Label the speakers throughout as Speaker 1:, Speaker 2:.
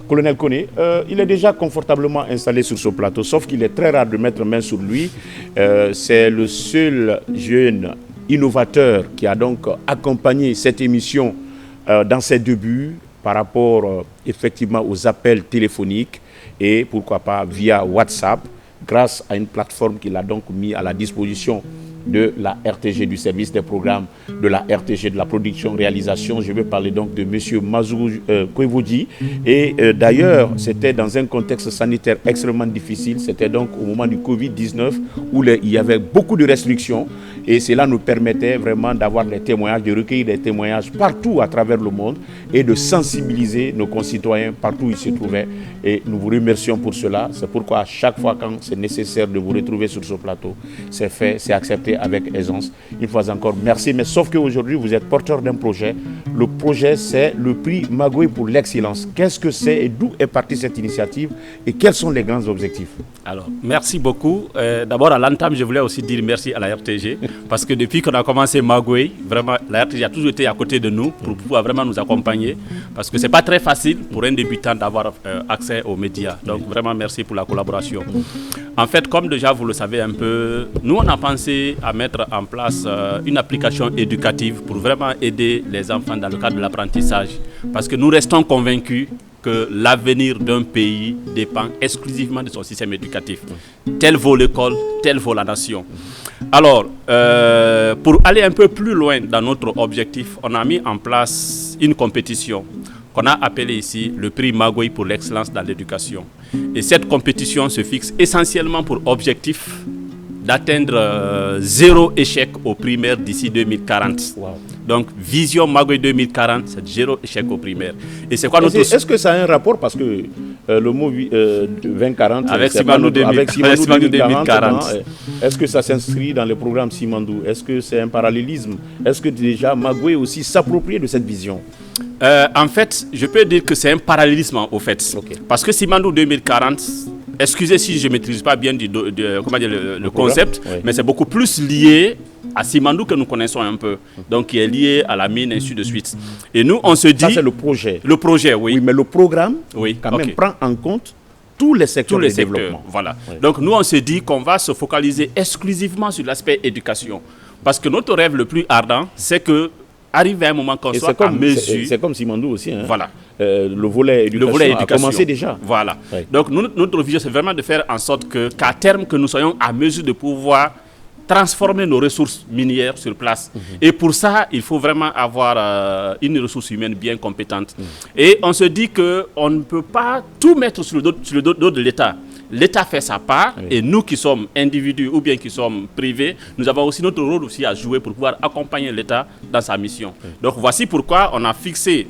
Speaker 1: Colonel Koné, il est déjà confortablement installé sur ce plateau, sauf qu'il est très rare de mettre main sur lui. C'est le seul jeune innovateur qui a donc accompagné cette émission dans ses débuts par rapport effectivement aux appels téléphoniques et pourquoi pas via WhatsApp, grâce à une plateforme qu'il a donc mis à la disposition de la RTG, du service des programmes de la RTG, de la production-réalisation. Je vais parler donc de M. Mazou Kouevodji. Et d'ailleurs, c'était dans un contexte sanitaire extrêmement difficile. C'était donc au moment du Covid-19 où il y avait beaucoup de restrictions. Et cela nous permettait vraiment d'avoir des témoignages, de recueillir des témoignages partout à travers le monde et de sensibiliser nos concitoyens partout où ils se trouvaient. Et nous vous remercions pour cela. C'est pourquoi à chaque fois quand c'est nécessaire de vous retrouver sur ce plateau, c'est fait, c'est accepté avec aisance. Une fois encore, merci. Mais sauf qu'aujourd'hui, vous êtes porteur d'un projet. Le projet, c'est le prix Magoué pour l'excellence. Qu'est-ce que c'est et d'où est partie cette initiative et quels sont les grands objectifs?
Speaker 2: Alors, merci beaucoup. D'abord, à l'entame, je voulais aussi dire merci à la RTG parce que depuis qu'on a commencé Magoué, vraiment, la RTG a toujours été à côté de nous pour pouvoir vraiment nous accompagner parce que ce n'est pas très facile pour un débutant d'avoir accès aux médias. Donc, vraiment, merci pour la collaboration. En fait, comme déjà vous le savez un peu, nous, on a pensé à mettre en place une application éducative pour vraiment aider les enfants dans le cadre de l'apprentissage. Parce que nous restons convaincus que l'avenir d'un pays dépend exclusivement de son système éducatif. Tel vaut l'école, tel vaut la nation. Alors, pour aller un peu plus loin dans notre objectif, on a mis en place une compétition qu'on a appelée ici le prix Magoué pour l'excellence dans l'éducation. Et cette compétition se fixe essentiellement pour objectif d'atteindre 0 échec au primaire d'ici 2040. Wow. Donc, vision Magoué 2040, c'est 0 échec au primaire. Et c'est quoi notre...
Speaker 1: Est-ce que ça a un rapport parce que le mot 2040
Speaker 2: avec Simandou 2040,
Speaker 1: est-ce que ça s'inscrit dans le programme Simandou? Est-ce que c'est un parallélisme? Est-ce que déjà Magoué aussi s'approprie de cette vision?
Speaker 2: En fait, je peux dire que c'est un parallélisme au fait. Okay. Parce que Simandou 2040, excusez si je ne maîtrise pas bien le concept, oui. Mais c'est beaucoup plus lié à Simandou que nous connaissons un peu. Donc, qui est lié à la mine, ainsi de suite. Et nous, on se dit...
Speaker 1: Ça, c'est le projet.
Speaker 2: Le projet, oui.
Speaker 1: Oui, mais le programme, oui, quand même, prend en compte tous les secteurs de développement.
Speaker 2: Voilà. Oui. Donc, nous, on se dit qu'on va se focaliser exclusivement sur l'aspect éducation. Parce que notre rêve le plus ardent, c'est que arriver à un moment qu'on soit en mesure...
Speaker 1: C'est comme Simandou aussi. Hein.
Speaker 2: Voilà.
Speaker 1: Le volet éducation a commencé déjà.
Speaker 2: Voilà. Oui. Donc, notre vision, c'est vraiment de faire en sorte qu'à terme, que nous soyons à mesure de pouvoir transformer nos ressources minières sur place. Et pour ça, il faut vraiment avoir une ressource humaine bien compétente. Et on se dit qu'on ne peut pas tout mettre sur le dos de l'État. L'État fait sa part, et nous qui sommes individus ou bien qui sommes privés, nous avons aussi notre rôle aussi à jouer pour pouvoir accompagner l'État dans sa mission. Donc voici pourquoi on a fixé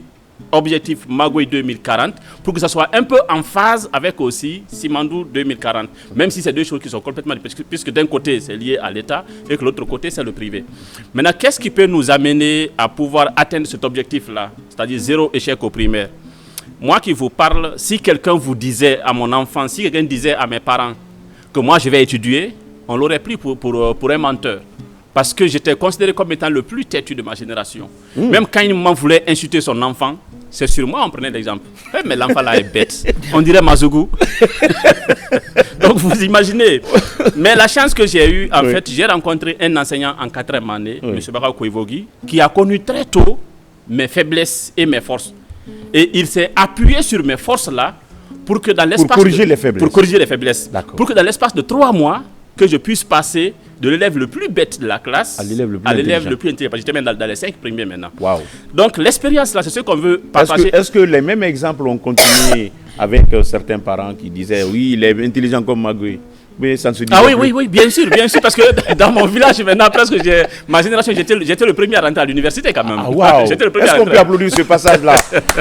Speaker 2: objectif Magoué 2040 pour que ça soit un peu en phase avec aussi Simandou 2040, même si c'est deux choses qui sont complètement différentes, puisque d'un côté c'est lié à l'État et que l'autre côté c'est le privé. Maintenant, qu'est-ce qui peut nous amener à pouvoir atteindre cet objectif-là, c'est-à-dire 0 échec au primaire? Moi qui vous parle, si quelqu'un vous disait à mon enfant, si quelqu'un disait à mes parents que moi je vais étudier, on l'aurait pris pour un menteur. Parce que j'étais considéré comme étant le plus têtu de ma génération. Même quand il m'en voulait insulter son enfant, c'est sur moi on prenait l'exemple. Mais l'enfant là est bête. On dirait Mazougou. Donc vous imaginez. Mais la chance que j'ai eue, en fait, j'ai rencontré un enseignant en 4e année, M. Baka Kouevodji, qui a connu très tôt mes faiblesses et mes forces. Et il s'est appuyé sur mes forces-là pour que dans l'espace...
Speaker 1: Pour corriger les faiblesses.
Speaker 2: Pour corriger les faiblesses. Pour que dans l'espace de 3 mois, que je puisse passer de l'élève le plus bête de la classe à l'élève le plus intelligent. J'étais même dans les 5 premiers maintenant. Wow. Donc l'expérience là, c'est ce qu'on veut partager.
Speaker 1: Est-ce que les mêmes exemples ont continué avec certains parents qui disaient oui, il est intelligent comme Magoué? Mais ça ne se dit pas.
Speaker 2: Oui, bien sûr, parce que dans mon village maintenant, presque ma génération, j'étais le premier à rentrer à l'université quand même.
Speaker 1: Ah, wow. Est-ce qu'on peut applaudir ce passage-là?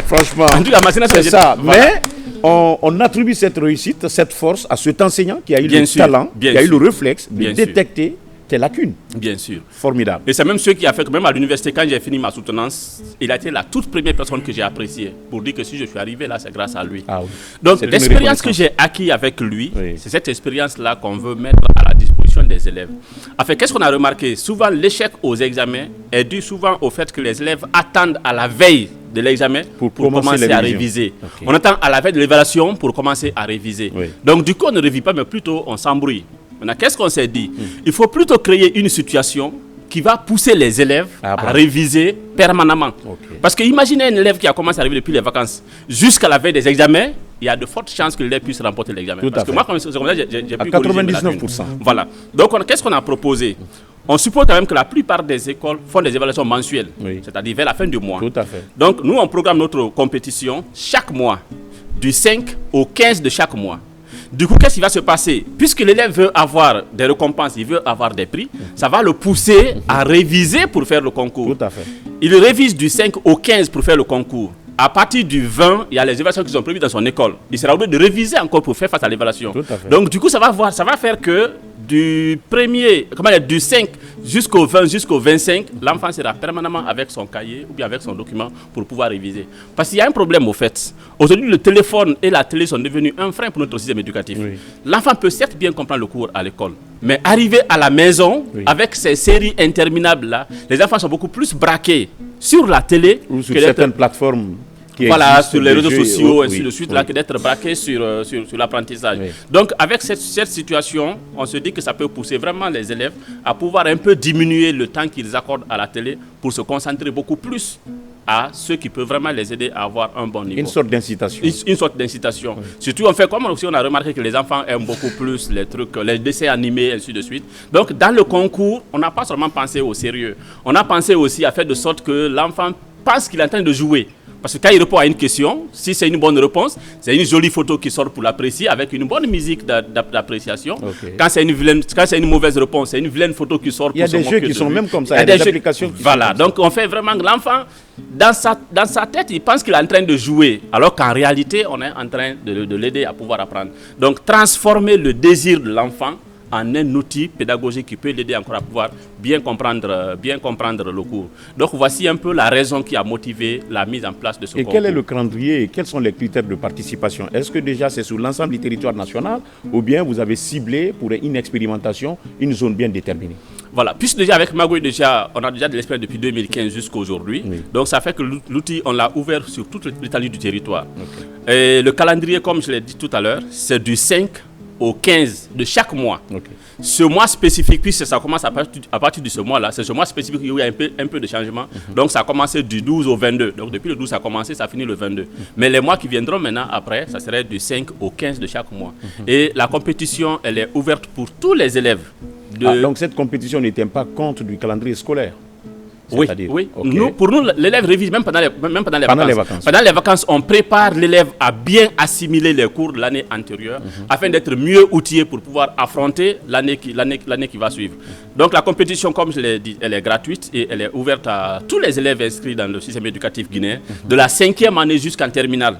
Speaker 1: Franchement,
Speaker 2: en tout cas, ma génération,
Speaker 1: c'est ça. Voilà. Mais on attribue cette réussite, cette force à cet enseignant qui a eu le talent, qui a eu le réflexe de détecter tes lacunes.
Speaker 2: Bien sûr.
Speaker 1: Formidable.
Speaker 2: Et c'est même ce qui a fait que même à l'université, quand j'ai fini ma soutenance, il a été la toute première personne que j'ai appréciée pour dire que si je suis arrivé là, c'est grâce à lui. Ah, oui. Donc l'expérience que j'ai acquise avec lui, c'est cette expérience-là qu'on veut mettre à la disposition des élèves. En fait, qu'est-ce qu'on a remarqué? Souvent, l'échec aux examens est dû souvent au fait que les élèves attendent à la veille de l'examen pour commencer à réviser.
Speaker 1: Okay.
Speaker 2: On attend à la veille de l'évaluation pour commencer à réviser. Oui. Donc du coup, on ne révise pas, mais plutôt on s'embrouille. Maintenant, qu'est-ce qu'on s'est dit? Il faut plutôt créer une situation qui va pousser les élèves à réviser permanemment. Okay. Parce que imaginez un élève qui a commencé à réviser depuis les vacances jusqu'à la veille des examens, il y a de fortes chances que l'élève puisse remporter l'examen. Parce que moi, comme secondaire, j'ai pu
Speaker 1: 99%.
Speaker 2: Voilà. Donc, qu'est-ce qu'on a proposé? On suppose quand même que la plupart des écoles font des évaluations mensuelles, c'est-à-dire vers la fin du mois.
Speaker 1: Tout à fait.
Speaker 2: Donc, nous, on programme notre compétition chaque mois, du 5 au 15 de chaque mois. Du coup, qu'est-ce qui va se passer? Puisque l'élève veut avoir des récompenses, il veut avoir des prix, ça va le pousser à réviser pour faire le concours.
Speaker 1: Tout à fait.
Speaker 2: Il révise du 5 au 15 pour faire le concours. À partir du 20, il y a les évaluations qui sont prévues dans son école. Il sera obligé de réviser encore pour faire face à l'évaluation. Donc, du coup, ça va faire que du 5 jusqu'au 20, jusqu'au 25, l'enfant sera permanemment avec son cahier ou bien avec son document pour pouvoir réviser. Parce qu'il y a un problème au fait. Aujourd'hui, le téléphone et la télé sont devenus un frein pour notre système éducatif. Oui. L'enfant peut certes bien comprendre le cours à l'école, mais arriver à la maison avec ces séries interminables là, les enfants sont beaucoup plus braqués sur la télé
Speaker 1: ou sur certaines plateformes.
Speaker 2: Sur les réseaux sociaux, ainsi de suite, là, que d'être braqué sur l'apprentissage. Oui. Donc, avec cette situation, on se dit que ça peut pousser vraiment les élèves à pouvoir un peu diminuer le temps qu'ils accordent à la télé pour se concentrer beaucoup plus à ceux qui peuvent vraiment les aider à avoir un bon niveau.
Speaker 1: Une sorte d'incitation.
Speaker 2: Une sorte d'incitation. Oui. Surtout, on fait comme aussi on a remarqué que les enfants aiment beaucoup plus les trucs, les dessins animés, ainsi de suite. Donc, dans le concours, on n'a pas seulement pensé au sérieux. On a pensé aussi à faire de sorte que l'enfant pense qu'il est en train de jouer. Parce que quand il répond à une question, si c'est une bonne réponse, c'est une jolie photo qui sort pour l'apprécier avec une bonne musique d'appréciation. Okay. Quand c'est une mauvaise réponse, c'est une vilaine photo qui sort pour se moquer.
Speaker 1: Il y a des jeux qui sont même comme ça, il y a des applications qui
Speaker 2: voilà, donc on fait vraiment que l'enfant, dans sa tête, il pense qu'il est en train de jouer, alors qu'en réalité, on est en train de l'aider à pouvoir apprendre. Donc transformer le désir de l'enfant en un outil pédagogique qui peut l'aider encore à pouvoir bien comprendre le cours. Donc voici un peu la raison qui a motivé la mise en place de ce concours.
Speaker 1: Et quel est le calendrier et quels sont les critères de participation? Est-ce que déjà c'est sur l'ensemble du territoire national ou bien vous avez ciblé pour une expérimentation une zone bien déterminée?
Speaker 2: Voilà, puisque déjà avec Magoué, on a déjà de l'expérience depuis 2015 jusqu'à aujourd'hui. Oui. Donc ça fait que l'outil, on l'a ouvert sur toute l'étendue du territoire. Okay. Et le calendrier, comme je l'ai dit tout à l'heure, c'est du 5 au 15 de chaque mois. Okay. Ce mois spécifique, puisque ça commence à partir de ce mois-là, c'est ce mois spécifique où il y a un peu de changement. Donc ça a commencé du 12 au 22. Donc depuis le 12, ça a commencé, ça finit le 22. Mais les mois qui viendront maintenant après, ça serait du 5 au 15 de chaque mois. Et la compétition, elle est ouverte pour tous les élèves.
Speaker 1: Donc cette compétition ne tient pas compte du calendrier scolaire?
Speaker 2: Oui, oui. Okay. Pour nous, l'élève révise même pendant les vacances. Pendant les vacances, on prépare l'élève à bien assimiler les cours de l'année antérieure afin d'être mieux outillé pour pouvoir affronter l'année qui va suivre. Donc la compétition, comme je l'ai dit, elle est gratuite et elle est ouverte à tous les élèves inscrits dans le système éducatif guinéen, de la 5e année jusqu'en terminale.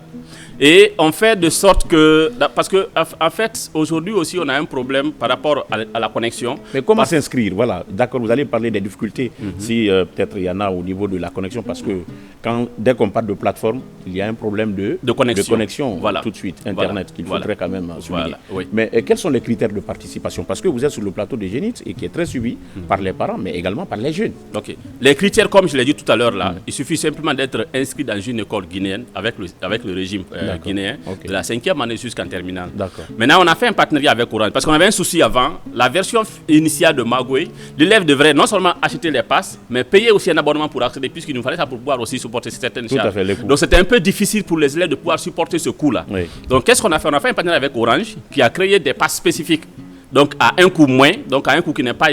Speaker 2: Et on fait de sorte que, parce que en fait, aujourd'hui aussi, on a un problème par rapport à la connexion.
Speaker 1: Mais comment s'inscrire? Voilà, d'accord, vous allez parler des difficultés, si peut-être il y en a au niveau de la connexion, parce que dès qu'on parle de plateforme, il y a un problème de connexion voilà. Tout de suite, Internet, qu'il faudrait quand même souligner. Oui. Mais quels sont les critères de participation? Parce que vous êtes sur le plateau des Génites et qui est très suivi par les parents, mais également par les jeunes.
Speaker 2: Ok. Les critères, comme je l'ai dit tout à l'heure, là, il suffit simplement d'être inscrit dans une école guinéenne avec le régime guinéen, de la 5e année jusqu'en terminale. Maintenant, on a fait un partenariat avec Orange parce qu'on avait un souci avant. La version initiale de Magoué, l'élève devrait non seulement acheter les passes, mais payer aussi un abonnement pour accéder, puisqu'il nous fallait ça pour pouvoir aussi supporter certaines charges. Donc, c'était un peu difficile pour les élèves de pouvoir supporter ce coût-là. Oui. Donc, qu'est-ce qu'on a fait? On a fait un partenariat avec Orange qui a créé des passes spécifiques. Donc à un coût moins, donc à un coût qui n'est pas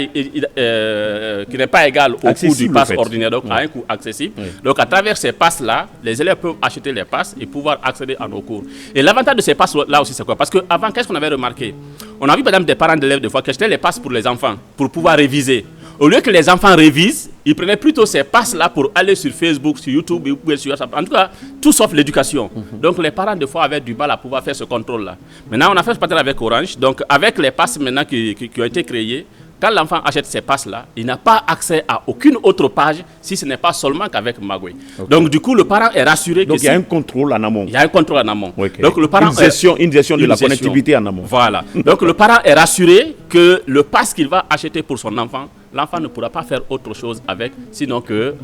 Speaker 2: égal au coût du pass ordinaire, donc à un coût accessible. Oui. Donc à travers ces passes-là, les élèves peuvent acheter les passes et pouvoir accéder à nos cours. Et l'avantage de ces passes-là aussi, c'est quoi? Parce qu'avant, qu'est-ce qu'on avait remarqué? On a vu par exemple des parents d'élèves des fois qui achetaient les passes pour les enfants, pour pouvoir réviser. Au lieu que les enfants révisent, ils prenaient plutôt ces passes-là pour aller sur Facebook, sur YouTube, sur WhatsApp. En tout cas, tout sauf l'éducation. Donc, les parents, des fois, avaient du mal à pouvoir faire ce contrôle-là. Maintenant, on a fait ce partenariat avec Orange. Donc, avec les passes maintenant qui ont été créées, quand l'enfant achète ces passes-là, il n'a pas accès à aucune autre page si ce n'est pas seulement qu'avec Magoué. Okay. Donc, du coup, le parent est rassuré.
Speaker 1: Donc, il y a un contrôle en amont.
Speaker 2: Il y a un contrôle en amont.
Speaker 1: Okay.
Speaker 2: Donc, le parent
Speaker 1: une gestion de la connectivité en amont.
Speaker 2: Voilà. Donc, le parent est rassuré que le pass qu'il va acheter pour son enfant l'enfant ne pourra pas faire autre chose avec, sinon que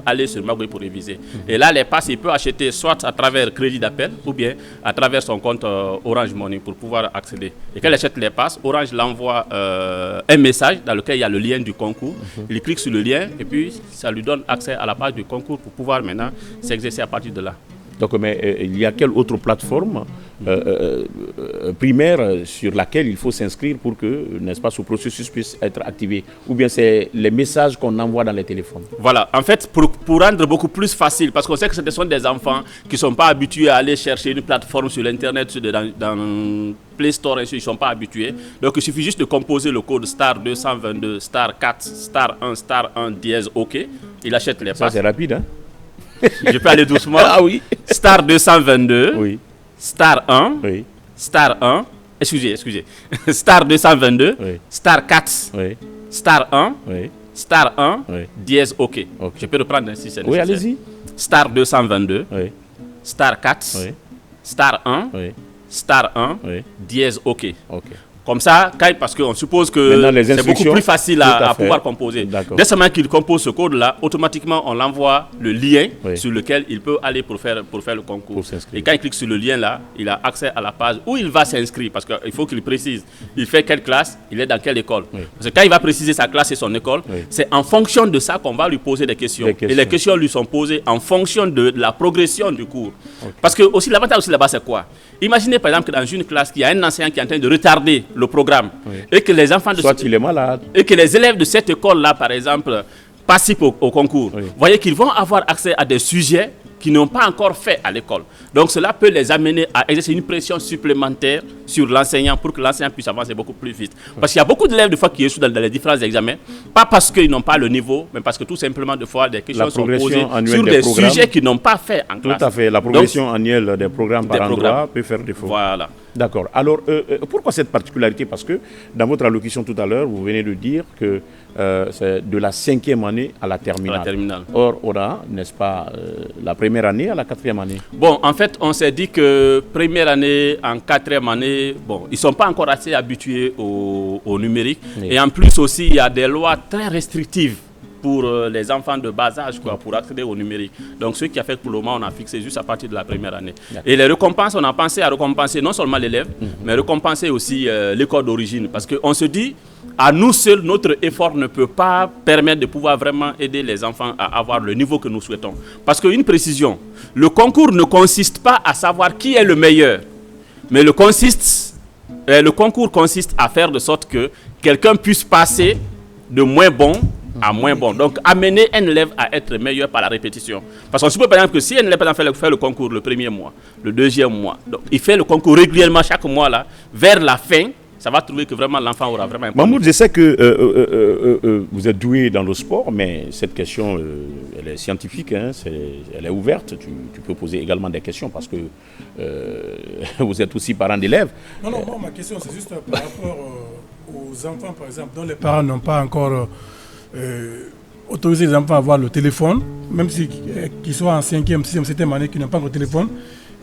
Speaker 2: aller sur Magui pour réviser. Et là, les passes, il peut acheter soit à travers crédit d'appel ou bien à travers son compte Orange Money pour pouvoir accéder. Et quand il achète les passes, Orange l'envoie un message dans lequel il y a le lien du concours. Il clique sur le lien et puis ça lui donne accès à la page du concours pour pouvoir maintenant s'exercer à partir de là.
Speaker 1: Donc, mais il y a quelle autre plateforme primaire sur laquelle il faut s'inscrire pour que, n'est-ce pas, ce processus puisse être activé? Ou bien c'est les messages qu'on envoie dans les téléphones?
Speaker 2: Voilà, en fait, pour rendre beaucoup plus facile, parce qu'on sait que ce sont des enfants qui ne sont pas habitués à aller chercher une plateforme sur l'Internet, dans Play Store, ils ne sont pas habitués. Donc, il suffit juste de composer le code star 222, star 4, star 1, dièse, OK. Il achète les passes.
Speaker 1: Ça, c'est rapide, hein?
Speaker 2: Je peux aller doucement.
Speaker 1: Ah oui.
Speaker 2: Star 222,
Speaker 1: Oui.
Speaker 2: star 1,
Speaker 1: Oui.
Speaker 2: star 1, excusez. Star 222,
Speaker 1: Oui.
Speaker 2: star 4,
Speaker 1: Oui.
Speaker 2: star 1,
Speaker 1: Oui.
Speaker 2: star 1,
Speaker 1: Oui.
Speaker 2: dièse OK.
Speaker 1: Ok.
Speaker 2: Je peux reprendre ainsi, c'est
Speaker 1: Oui,
Speaker 2: nécessaire.
Speaker 1: allez-y.
Speaker 2: Star 222,
Speaker 1: Oui.
Speaker 2: star 4,
Speaker 1: Oui.
Speaker 2: star 1,
Speaker 1: Oui.
Speaker 2: star 1,
Speaker 1: Oui.
Speaker 2: dièse OK.
Speaker 1: Ok.
Speaker 2: Comme ça, parce qu'on suppose
Speaker 1: Maintenant,
Speaker 2: que
Speaker 1: les
Speaker 2: c'est beaucoup
Speaker 1: instructions,
Speaker 2: plus facile
Speaker 1: tout à
Speaker 2: à
Speaker 1: fait.
Speaker 2: pouvoir composer.
Speaker 1: D'accord.
Speaker 2: Dès seulement qu'il compose ce code-là, automatiquement, on l'envoie le lien
Speaker 1: Oui.
Speaker 2: sur lequel il peut aller pour faire le concours.
Speaker 1: Pour s'inscrire.
Speaker 2: Et quand il clique sur le lien-là, il a accès à la page où il va s'inscrire. Parce qu'il faut qu'il précise, il fait quelle classe, il est dans quelle école.
Speaker 1: Oui.
Speaker 2: Parce que quand il va préciser sa classe et son école,
Speaker 1: Oui.
Speaker 2: c'est en fonction de ça qu'on va lui poser des questions.
Speaker 1: Des questions.
Speaker 2: Et les questions lui sont posées en fonction de la progression du cours. Parce que aussi, l'avantage aussi là-bas, c'est quoi? Imaginez par exemple que dans une classe, il y a un enseignant qui est en train de retarder le programme.
Speaker 1: Oui.
Speaker 2: Et que les enfants de
Speaker 1: Soit il est malade.
Speaker 2: et que les élèves de cette école-là, par exemple, participent au concours.
Speaker 1: Oui.
Speaker 2: Vous voyez qu'ils vont avoir accès à des sujets qu'ils n'ont pas encore fait à l'école. Donc cela peut les amener à exercer une pression supplémentaire sur l'enseignant pour que l'enseignant puisse avancer beaucoup plus vite. Parce qu'il y a beaucoup d'élèves de fois qui échouent dans les différents examens, pas parce qu'ils n'ont pas le niveau, mais parce que tout simplement de fois des questions sont posées sur des sujets qu'ils n'ont pas fait en classe.
Speaker 1: Tout à fait. La progression annuelle des programmes par endroit peut faire défaut.
Speaker 2: Voilà.
Speaker 1: D'accord. Alors, pourquoi cette particularité? Parce que dans votre allocution tout à l'heure, vous venez de dire que c'est de la 5e année à la terminale. Or, on a, n'est-ce pas, la première année à la 4e année.
Speaker 2: Bon, en fait, on s'est dit que première année, en 4e année, bon, ils ne sont pas encore assez habitués au numérique. Oui. Et en plus aussi, il y a des lois très restrictives pour les enfants de bas âge, quoi, pour accéder au numérique. Donc, ce qui a fait que pour le moment, on a fixé juste à partir de la première année. Et les récompenses, on a pensé à récompenser non seulement l'élève, mais récompenser aussi l'école d'origine. Parce qu'on se dit, à nous seuls, notre effort ne peut pas permettre de pouvoir vraiment aider les enfants à avoir le niveau que nous souhaitons. Parce qu'une précision, le concours ne consiste pas à savoir qui est le meilleur, mais le concours consiste à faire de sorte que quelqu'un puisse passer de moins bon à moins bon. Donc, amener un élève à être meilleur par la répétition. Parce qu'on suppose par exemple que si un élève fait le concours le premier mois, le deuxième mois, donc il fait le concours régulièrement chaque mois là, vers la fin, ça va trouver que vraiment l'enfant aura vraiment un
Speaker 1: Mahmoud, je sais que vous êtes doué dans le sport, mais cette question, elle est scientifique, hein, elle est ouverte. Tu peux poser également des questions parce que vous êtes aussi parent d'élèves.
Speaker 3: Non, moi, ma question, c'est juste par rapport aux enfants, par exemple, dont les parents n'ont pas encore autoriser les enfants à avoir le téléphone, même qu'ils soient en 5e, 6e, 7e année, qui n'ont pas encore le téléphone,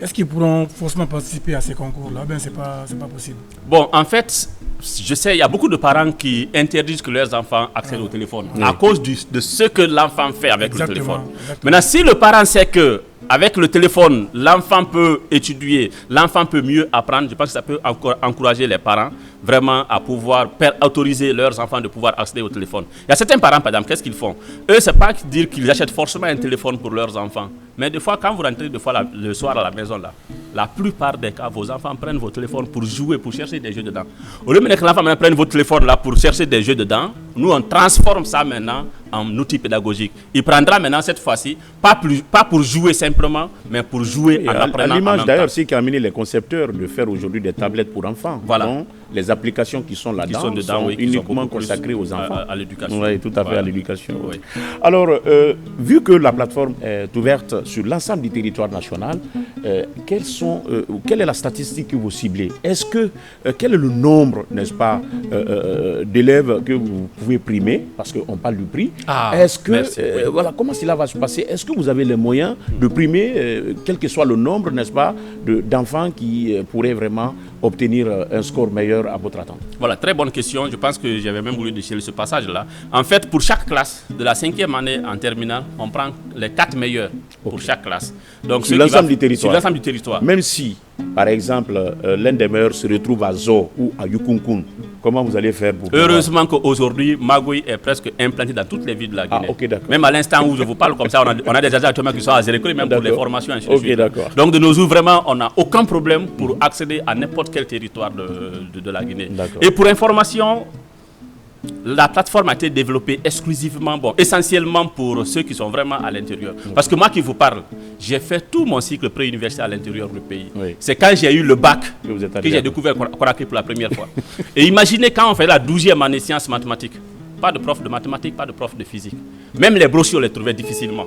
Speaker 3: est-ce qu'ils pourront forcément participer à ces concours-là? Ben, c'est pas possible.
Speaker 2: Bon, en fait, je sais, il y a beaucoup de parents qui interdisent que leurs enfants accèdent au téléphone à cause de ce que l'enfant fait avec le téléphone. Maintenant, si le parent sait que avec le téléphone, l'enfant peut étudier, l'enfant peut mieux apprendre, je pense que ça peut encourager les parents vraiment à pouvoir autoriser leurs enfants de pouvoir accéder au téléphone. Il y a certains parents, par exemple, qu'est-ce qu'ils font? Eux, c'est pas dire qu'ils achètent forcément un téléphone pour leurs enfants. Mais des fois, quand vous rentrez le soir à la maison, là, la plupart des cas, vos enfants prennent vos téléphones pour jouer, pour chercher des jeux dedans. Au lieu de que l'enfant prenne votre téléphone là pour chercher des jeux dedans, nous, on transforme ça maintenant en outil pédagogique. Il prendra maintenant cette fois-ci, pas pour jouer simplement, mais pour jouer en apprenant.
Speaker 1: À l'image d'ailleurs, c'est qui a amené les concepteurs de faire aujourd'hui des tablettes pour enfants.
Speaker 2: Voilà.
Speaker 1: Donc, les applications qui sont là-dedans sont uniquement consacrées aux enfants.
Speaker 2: À l'éducation.
Speaker 1: Oui, tout à fait, à l'éducation. Oui. Alors, vu que la plateforme est ouverte sur l'ensemble du territoire national, quelle est la statistique que vous ciblez? Quel est le nombre, n'est-ce pas, d'élèves que vous pouvez primer? Parce qu'on parle du prix. Voilà, comment cela va se passer? Est-ce que vous avez les moyens de primer, quel que soit le nombre, n'est-ce pas, d'enfants qui pourraient vraiment obtenir un score meilleur à votre attente?
Speaker 2: Voilà, très bonne question. Je pense que j'avais même voulu déchirer ce passage-là. En fait, pour chaque classe de la 5e année en terminale, on prend les 4 meilleurs pour chaque classe. Donc,
Speaker 1: sur l'ensemble du
Speaker 2: territoire. Sur l'ensemble du territoire.
Speaker 1: Même si, par exemple, l'un des meilleurs se retrouve à Zo ou à Yukunkun, comment vous allez faire pour...
Speaker 2: Heureusement qu'aujourd'hui, Magui est presque implanté dans toutes les villes de la Guinée.
Speaker 1: Ok, d'accord.
Speaker 2: Même à l'instant où je vous parle comme ça, on a des agents actuellement qui sont à Zéréko, même pour les formations, ainsi de suite.
Speaker 1: D'accord.
Speaker 2: Donc de nos jours, vraiment, on n'a aucun problème pour accéder à n'importe quel territoire de la Guinée. Et pour information, la plateforme a été développée exclusivement, essentiellement pour ceux qui sont vraiment à l'intérieur. Parce que moi qui vous parle, j'ai fait tout mon cycle pré-universitaire à l'intérieur du pays. Oui. C'est quand j'ai eu le bac que j'ai découvert Conakry pour la première fois. Et imaginez quand on fait la 12e année sciences mathématiques. Pas de prof de mathématiques, pas de prof de physique. Même les brochures, on les trouvait difficilement.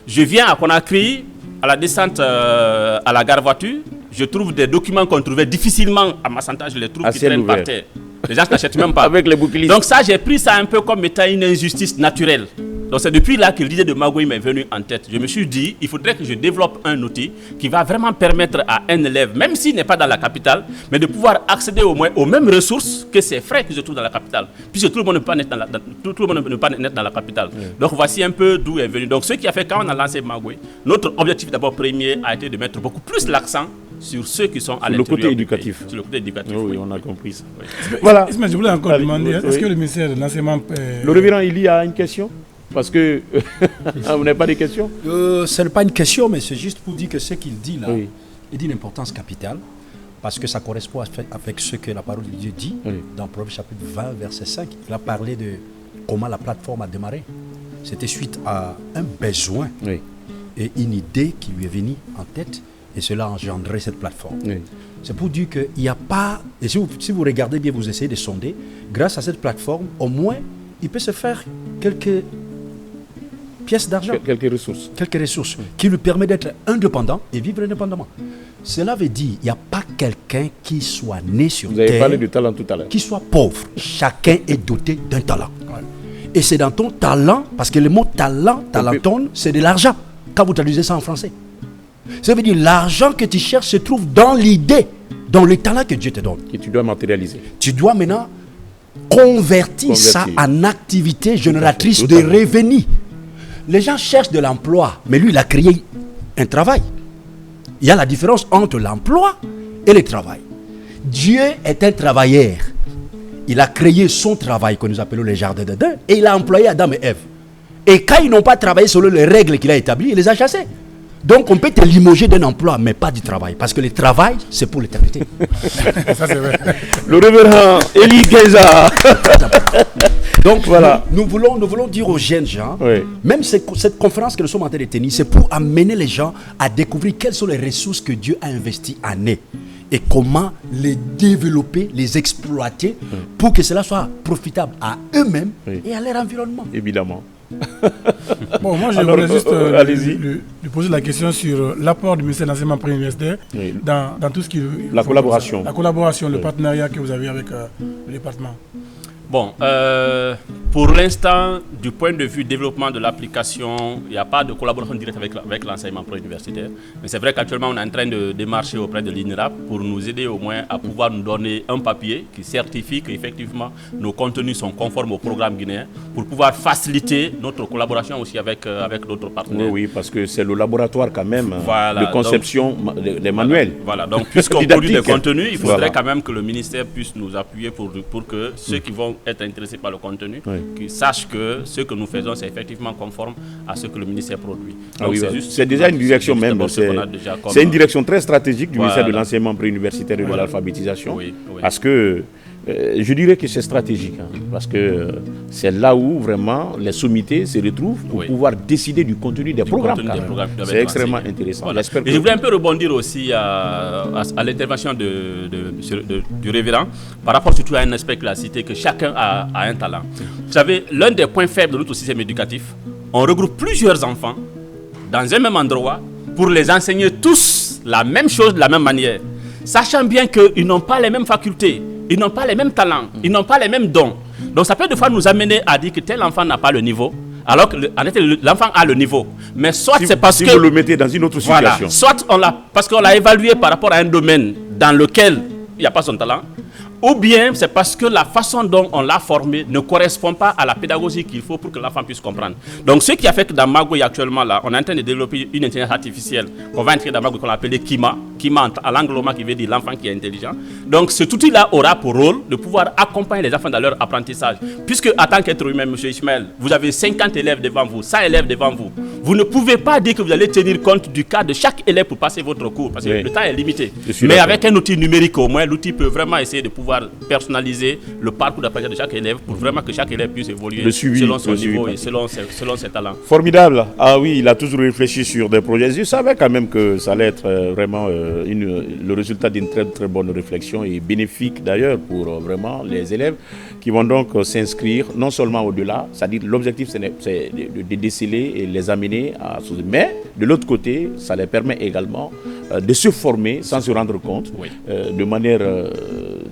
Speaker 2: Je viens à Conakry, à la descente à la gare voiture, je trouve des documents qu'on trouvait difficilement à Massanta, je les trouve qui traînent par terre. Les gens ne n'achètent même pas.
Speaker 1: Avec les boucliers.
Speaker 2: Donc ça, j'ai pris ça un peu comme étant une injustice naturelle. Donc c'est depuis là que l'idée de Magui m'est venue en tête. Je me suis dit, il faudrait que je développe un outil qui va vraiment permettre à un élève, même s'il n'est pas dans la capitale, mais de pouvoir accéder au moins aux mêmes ressources que ses frères qui se trouvent dans la capitale. Puisque tout le monde ne peut pas naître dans la capitale. Donc voici un peu d'où est venu. Donc ce qui a fait quand on a lancé Magui, notre objectif d'abord premier a été de mettre beaucoup plus l'accent sur ceux qui sont à l'intérieur.
Speaker 1: Le côté éducatif.
Speaker 2: Sur le côté éducatif.
Speaker 1: Oui, on a compris ça.
Speaker 3: Oui. Voilà. Je voulais encore demander, est-ce que le ministère de l'enseignement...
Speaker 1: Le révérend, il y a une question? Parce que vous n'avez pas de questions?
Speaker 4: Ce n'est pas une question, mais c'est juste pour dire que ce qu'il dit là, il dit une importance capitale, parce que ça correspond avec ce que la parole de Dieu dit dans Proverbe chapitre 20, verset 5. Il a parlé de comment la plateforme a démarré. C'était suite à un besoin et une idée qui lui est venue en tête, et cela a engendré cette plateforme. C'est pour dire qu'il n'y a pas... Et si vous regardez bien, vous essayez de sonder, grâce à cette plateforme, au moins, il peut se faire quelques pièces d'argent.
Speaker 1: Quelques ressources.
Speaker 4: Qui lui permettent d'être indépendant et vivre indépendamment. Cela veut dire qu'il n'y a pas quelqu'un qui soit né sur terre...
Speaker 1: Vous avez parlé du talent tout à l'heure.
Speaker 4: ...qui soit pauvre. Chacun est doté d'un talent. Et c'est dans ton talent, parce que le mot talent, talenton, c'est de l'argent. Quand vous traduisez ça en français. Ça veut dire l'argent que tu cherches se trouve dans l'idée, dans le talent que Dieu te donne.
Speaker 1: Et tu dois matérialiser.
Speaker 4: Tu dois maintenant convertir ça en activité génératrice de revenus. Les gens cherchent de l'emploi, mais lui, il a créé un travail. Il y a la différence entre l'emploi et le travail. Dieu est un travailleur. Il a créé son travail que nous appelons les jardins d'Éden et il a employé Adam et Ève. Et quand ils n'ont pas travaillé selon les règles qu'il a établies, il les a chassés. Donc on peut te limoger d'un emploi, mais pas du travail. Parce que le travail, c'est pour l'éternité.
Speaker 3: Ça, c'est vrai.
Speaker 1: Le révérend Eli Keza.
Speaker 4: Donc voilà. Nous voulons dire aux jeunes gens, même cette conférence que nous sommes en train de tenir, c'est pour amener les gens à découvrir quelles sont les ressources que Dieu a investies en eux. Et comment les développer, les exploiter pour que cela soit profitable à eux-mêmes et à leur environnement.
Speaker 1: Évidemment.
Speaker 3: Bon, moi, je voulais juste lui poser la question sur l'apport du ministère de l'enseignement préuniversitaire dans tout ce qui...
Speaker 1: La collaboration.
Speaker 3: La collaboration, le partenariat que vous avez avec le département.
Speaker 2: Bon, pour l'instant, du point de vue développement de l'application, il n'y a pas de collaboration directe avec l'enseignement préuniversitaire. Mais c'est vrai qu'actuellement, on est en train de démarcher auprès de l'INRAP pour nous aider au moins à pouvoir nous donner un papier qui certifie qu'effectivement nos contenus sont conformes au programme guinéen pour pouvoir faciliter notre collaboration aussi avec d'autres partenaires.
Speaker 1: Oui, parce que c'est le laboratoire quand même de conception des manuels.
Speaker 2: Voilà, donc puisqu'on produit des contenus, il faudrait quand même que le ministère puisse nous appuyer pour que ceux qui vont être intéressés par le contenu, qu'ils sachent que ce que nous faisons, c'est effectivement conforme à ce que le ministère produit. Donc
Speaker 1: c'est déjà une direction même. C'est une direction très stratégique du ministère de l'enseignement préuniversitaire et de l'alphabétisation. Parce que je dirais que c'est stratégique, parce que c'est là où vraiment les sommités se retrouvent pour pouvoir décider du contenu des programmes. C'est extrêmement intéressant.
Speaker 2: Voilà. Et je voulais un peu rebondir aussi à l'intervention du révérend par rapport surtout à un aspect qu'il a cité, que chacun a un talent. Vous savez, l'un des points faibles de notre système éducatif, on regroupe plusieurs enfants dans un même endroit pour les enseigner tous la même chose de la même manière, sachant bien qu'ils n'ont pas les mêmes facultés. Ils n'ont pas les mêmes talents, ils n'ont pas les mêmes dons. Donc ça peut des fois nous amener à dire que tel enfant n'a pas le niveau, alors que l'enfant a le niveau. Mais soit c'est parce que...
Speaker 1: vous le mettez dans une autre situation.
Speaker 2: Soit parce qu'on l'a évalué par rapport à un domaine dans lequel il n'y a pas son talent, ou bien c'est parce que la façon dont on l'a formé ne correspond pas à la pédagogie qu'il faut pour que l'enfant puisse comprendre. Donc ce qui a fait que dans Magui actuellement là, on est en train de développer une intelligence artificielle qu'on va intégrer dans Magui qu'on appelle Kima à l'angloma qui veut dire l'enfant qui est intelligent. Donc cet outil-là aura pour rôle de pouvoir accompagner les enfants dans leur apprentissage. Puisque en tant qu'être humain, M. Ismaël, vous avez 50 élèves devant vous, 100 élèves devant vous. Vous ne pouvez pas dire que vous allez tenir compte du cas de chaque élève pour passer votre cours, parce que le temps est limité. Mais avec un outil numérique au moins, l'outil peut vraiment essayer de pouvoir personnaliser le parcours d'apprentissage de chaque élève pour vraiment que chaque élève puisse évoluer selon son niveau et selon ses talents.
Speaker 1: Formidable. Ah oui, il a toujours réfléchi sur des projets. Je savais quand même que ça allait être vraiment le résultat d'une très très bonne réflexion et bénéfique d'ailleurs pour vraiment les élèves qui vont donc s'inscrire non seulement au-delà, c'est-à-dire l'objectif c'est de déceler et les amener à ce... Mais de l'autre côté, ça les permet également de se former sans se rendre compte, de manière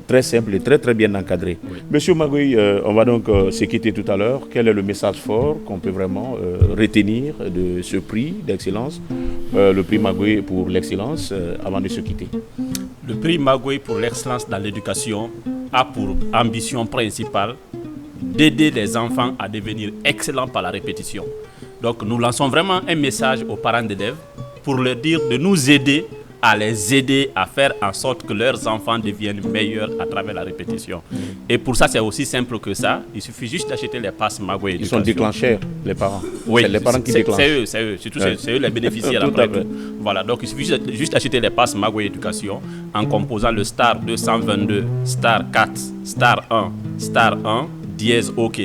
Speaker 1: très simple et très très bien encadrée. Monsieur Magui, on va donc se quitter tout à l'heure. Quel est le message fort qu'on peut vraiment retenir de ce prix d'excellence, le prix Magui pour l'excellence, avant de se quitter?
Speaker 2: Le prix Magui pour l'excellence dans l'éducation a pour ambition principale d'aider les enfants à devenir excellents par la répétition. Donc nous lançons vraiment un message aux parents d'élèves pour leur dire de nous aider à les aider à faire en sorte que leurs enfants deviennent meilleurs à travers la répétition. Et pour ça, c'est aussi simple que ça. Il suffit juste d'acheter les passes Magui Éducation.
Speaker 1: Ils sont déclencheurs, les parents.
Speaker 2: Oui,
Speaker 1: c'est les parents qui déclenchent.
Speaker 2: C'est eux. Surtout, c'est eux les bénéficiaires après tout. Voilà, donc il suffit juste d'acheter les passes Magui Éducation en composant le star 222, star 4, star 1, star 1, dièse OK.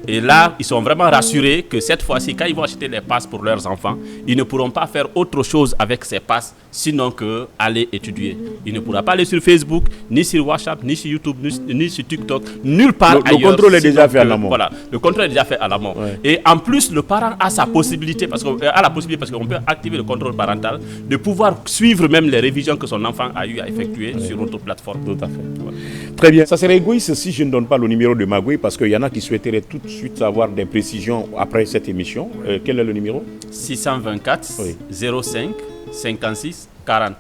Speaker 2: Et là, ils sont vraiment rassurés que cette fois-ci, quand ils vont acheter les passes pour leurs enfants, ils ne pourront pas faire autre chose avec ces passes, sinon que aller étudier. Ils ne pourront pas aller sur Facebook, ni sur WhatsApp, ni sur YouTube, ni sur TikTok, nulle part ailleurs.
Speaker 1: Le contrôle est déjà fait à l'amont.
Speaker 2: Voilà, le contrôle est déjà fait à l'amont. Ouais. Et en plus, le parent a sa possibilité, parce qu'on peut activer le contrôle parental, de pouvoir suivre même les révisions que son enfant a eu à effectuer sur notre plateforme.
Speaker 1: Tout à fait. Voilà. Très bien. Ça serait égoïste si je ne donne pas le numéro de Magui, parce qu'il y en a qui souhaiteraient tout de suite avoir des précisions après cette émission. Quel est le numéro?
Speaker 2: 624 05 56 40.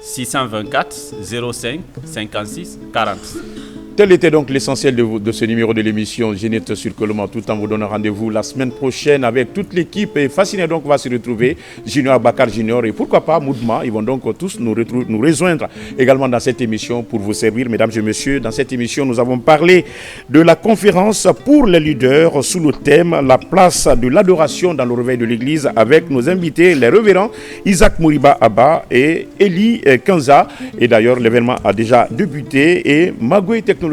Speaker 2: 624 05 56 40.
Speaker 1: Tel était donc l'essentiel de ce numéro de l'émission Jeunesse sur Coloma, tout en vous donnant rendez-vous la semaine prochaine avec toute l'équipe. Et Fasciné donc va se retrouver, Junior Bakar Junior et pourquoi pas Moudma. Ils vont donc tous nous rejoindre également dans cette émission pour vous servir, mesdames et messieurs. Dans cette émission, nous avons parlé de la conférence pour les leaders sous le thème La place de l'adoration dans le réveil de l'église avec nos invités, les révérends Isaac Mouriba Abba et Eli Kanza. Et d'ailleurs, l'événement a déjà débuté et Magui Technologie